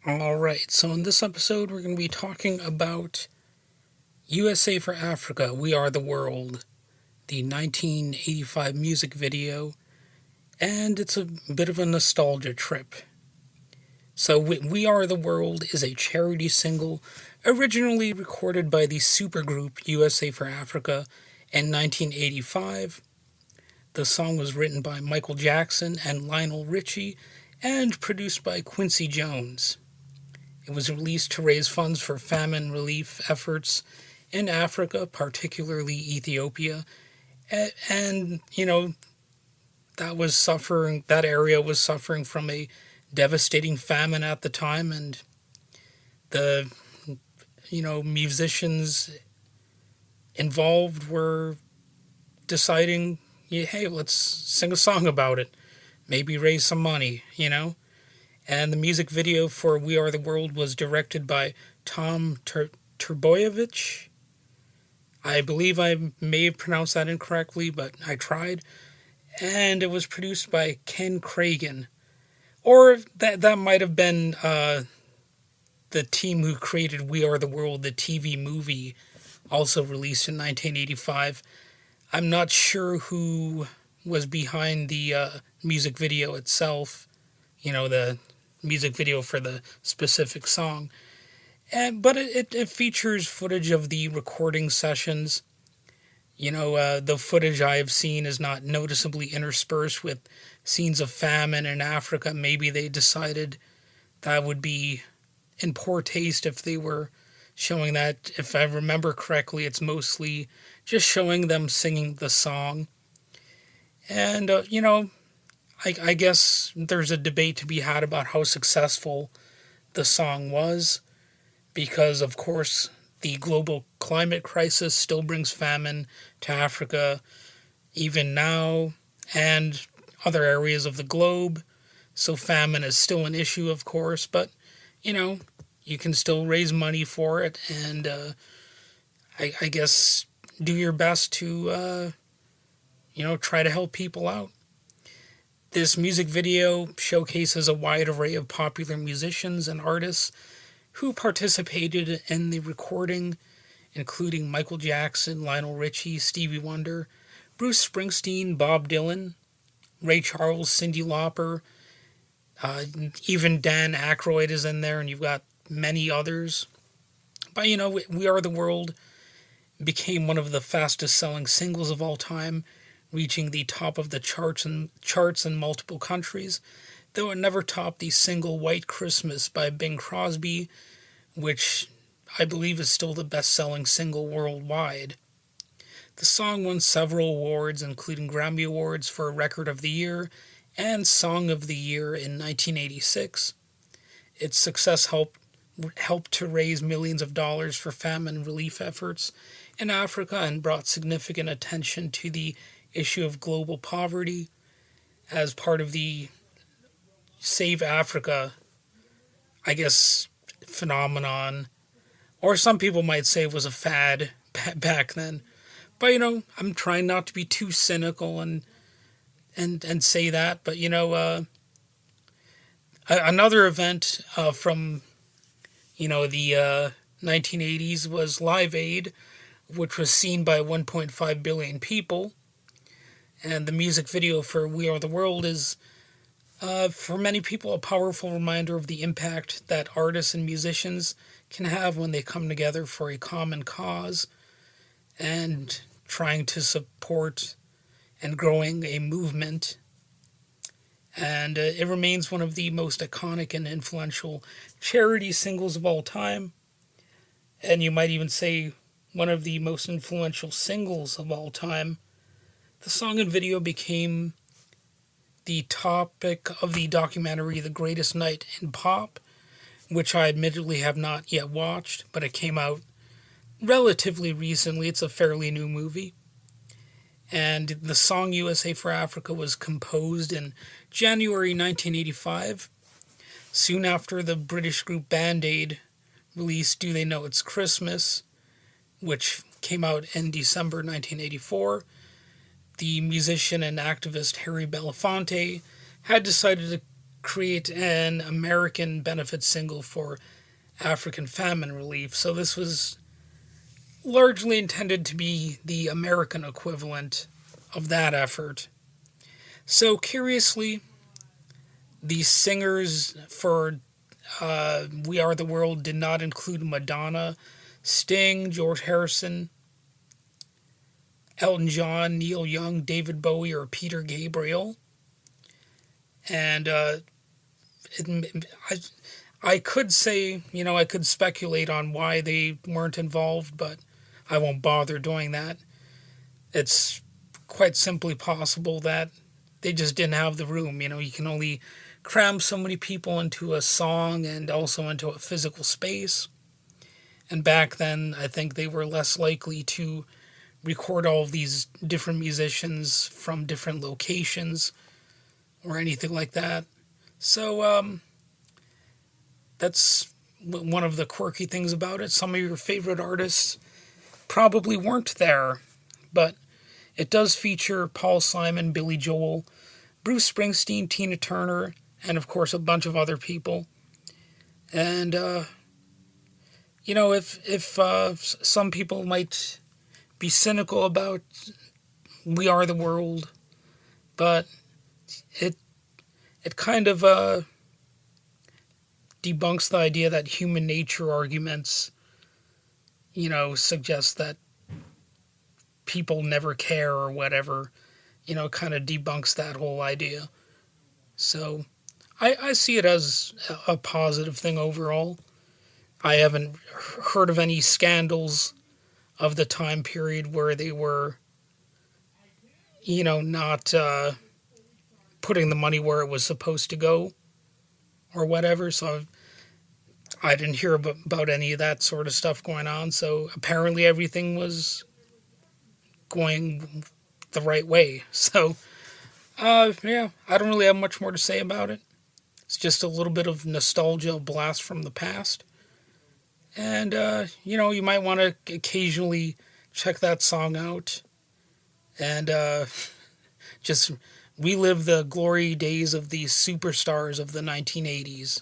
Alright, so in this episode, we're going to be talking about USA for Africa, We Are the World, the 1985 music video, and it's a bit of a nostalgia trip. So, We Are the World is a charity single originally recorded by the supergroup USA for Africa in 1985. The song was written by Michael Jackson and Lionel Richie and produced by Quincy Jones. It was released to raise funds for famine relief efforts in Africa, particularly Ethiopia. And that area was suffering from a devastating famine at the time, and the, musicians involved were deciding, hey, let's sing a song about it. Maybe raise some money. And the music video for We Are the World was directed by Tom Turboyevich. I believe I may have pronounced that incorrectly, but I tried. And it was produced by Ken Cragen. Or that might have been the team who created We Are the World, the TV movie, also released in 1985. I'm not sure who was behind the music video itself, the music video for the specific song. But it features footage of the recording sessions. The footage I have seen is not noticeably interspersed with scenes of famine in Africa. Maybe they decided that would be in poor taste if they were showing that. If I remember correctly, it's mostly just showing them singing the song. And, I guess there's a debate to be had about how successful the song was, because, of course, the global climate crisis still brings famine to Africa, even now, and other areas of the globe. So famine is still an issue, of course, but, you can still raise money for it, and I guess do your best to, try to help people out. This music video showcases a wide array of popular musicians and artists who participated in the recording, including Michael Jackson, Lionel Richie, Stevie Wonder, Bruce Springsteen, Bob Dylan, Ray Charles, Cyndi Lauper, even Dan Aykroyd is in there, and you've got many others. But We Are the World became one of the fastest selling singles of all time, reaching the top of the charts in multiple countries, though it never topped the single White Christmas by Bing Crosby, which I believe is still the best-selling single worldwide. The song won several awards, including Grammy Awards for Record of the Year and Song of the Year in 1986. Its success helped to raise millions of dollars for famine relief efforts in Africa and brought significant attention to the issue of global poverty as part of the Save Africa, I guess, phenomenon. Or some people might say it was a fad back then. But, I'm trying not to be too cynical and say that. But, another event from, the 1980s was Live Aid, which was seen by 1.5 billion people. And the music video for We Are the World is, for many people, a powerful reminder of the impact that artists and musicians can have when they come together for a common cause and trying to support and growing a movement. And it remains one of the most iconic and influential charity singles of all time. And you might even say one of the most influential singles of all time. The song and video became the topic of the documentary The Greatest Night in Pop, which I admittedly have not yet watched, but it came out relatively recently. It's a fairly new movie. And the song USA for Africa was composed in January 1985, soon after the British group Band Aid released Do They Know It's Christmas, which came out in December 1984. The musician and activist Harry Belafonte had decided create an American benefit single for African famine relief. So this was largely intended to be the American equivalent of that effort. So curiously, the singers for We Are the World did not include Madonna, Sting, George Harrison, Elton John, Neil Young, David Bowie, or Peter Gabriel. And I, I could say, I could speculate on why they weren't involved, but I won't bother doing that. It's quite simply possible that they just didn't have the room. You can only cram so many people into a song and also into a physical space. And back then, I think they were less likely to record all of these different musicians from different locations or anything like that. So that's one of the quirky things about it. Some of your favorite artists probably weren't there, but it does feature Paul Simon, Billy Joel, Bruce Springsteen, Tina Turner, and of course a bunch of other people. And if some people might be cynical about We Are the World, but it kind of debunks the idea that human nature arguments, suggest that people never care or whatever. Kind of debunks that whole idea. So I see it as a positive thing overall. I haven't heard of any scandals of the time period where they were, not putting the money where it was supposed to go or whatever. So I didn't hear about any of that sort of stuff going on. So apparently everything was going the right way. So, yeah, I don't really have much more to say about it. It's just a little bit of nostalgia, blast from the past. And, you might want to occasionally check that song out and just relive the glory days of these superstars of the 1980s.